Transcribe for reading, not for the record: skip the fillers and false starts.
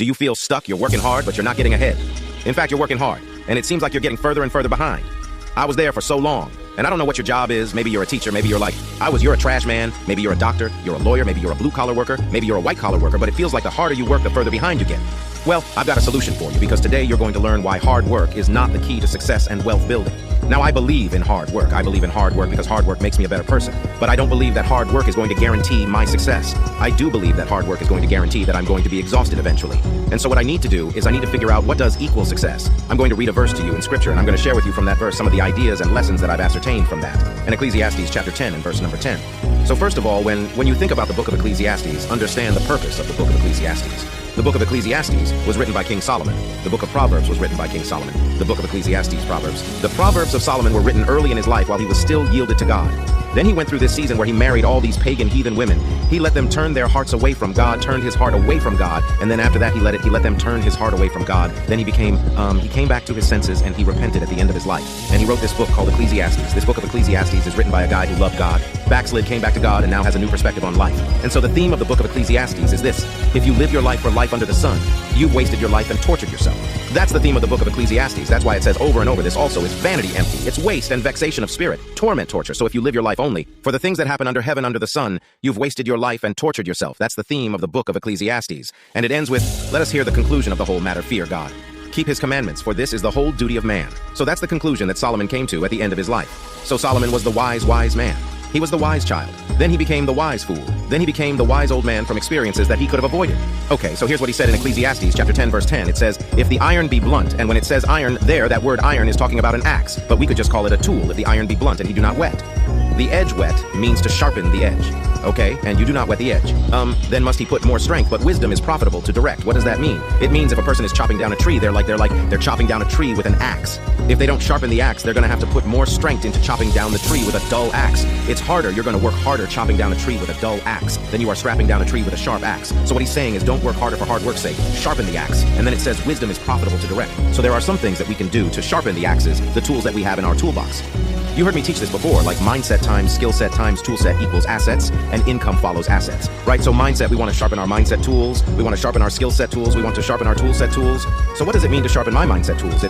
Do you feel stuck? You're working hard, but you're not getting ahead. In fact, you're working hard, and it seems like you're getting further and further behind. I was there for so long, and I don't know what your job is. Maybe you're a teacher, maybe you're a trash man, maybe you're a doctor, you're a lawyer, maybe you're a blue-collar worker, maybe you're a white-collar worker, but it feels like the harder you work, the further behind you get. Well, I've got a solution for you, because today you're going to learn why hard work is not the key to success and wealth building. Now, I believe in hard work. I believe in hard work because hard work makes me a better person. But I don't believe that hard work is going to guarantee my success. I do believe that hard work is going to guarantee that I'm going to be exhausted eventually. And so what I need to do is I need to figure out what does equal success. I'm going to read a verse to you in Scripture, and I'm going to share with you from that verse some of the ideas and lessons that I've ascertained from that. In Ecclesiastes chapter 10 and verse number 10. So first of all, when you think about the book of Ecclesiastes, understand the purpose of the book of Ecclesiastes. The book of Ecclesiastes was written by King Solomon. The book of Proverbs was written by King Solomon. The book of Ecclesiastes, Proverbs. The Proverbs of Solomon were written early in his life while he was still yielded to God. Then he went through this season where he married all these pagan heathen women. He let them turn their hearts away from God, turned his heart away from God, and then after that he let them turn his heart away from God. Then he came back to his senses and he repented at the end of his life. And he wrote this book called Ecclesiastes. This book of Ecclesiastes is written by a guy who loved God, backslid, came back to God, and now has a new perspective on life. And so the theme of the book of Ecclesiastes is this: if you live your life for life under the sun, you've wasted your life and tortured yourself. That's the theme of the book of Ecclesiastes. That's why it says over and over, this also is vanity empty. It's waste and vexation of spirit, torment, torture. So if you live your life only for the things that happen under heaven, under the sun, you've wasted your life and tortured yourself. That's the theme of the book of Ecclesiastes. And it ends with, let us hear the conclusion of the whole matter: fear God. Keep his commandments, for this is the whole duty of man. So that's the conclusion that Solomon came to at the end of his life. So Solomon was the wise man. He was the wise child. Then he became the wise fool. Then he became the wise old man from experiences that he could have avoided. Okay, so here's what he said in Ecclesiastes chapter 10, verse 10. It says, if the iron be blunt, and when it says iron there, that word iron is talking about an axe, but we could just call it a tool if the iron be blunt and he do not wet. The edge wet means to sharpen the edge. Okay, and you do not wet the edge. Then must he put more strength, but wisdom is profitable to direct. What does that mean? It means if a person is chopping down a tree, they're chopping down a tree with an axe. If they don't sharpen the axe, they're gonna have to put more strength into chopping down the tree with a dull axe. It's harder, you're gonna work harder chopping down a tree with a dull axe than you are strapping down a tree with a sharp axe. So what he's saying is don't work harder for hard work's sake, sharpen the axe. And then it says wisdom is profitable to direct. So there are some things that we can do to sharpen the axes, the tools that we have in our toolbox. You heard me teach this before, like mindset times skill set times tool set equals assets, and income follows assets, right? So mindset, we want to sharpen our mindset tools, we want to sharpen our skill set tools, we want to sharpen our tool set tools. So what does it mean to sharpen my mindset tools?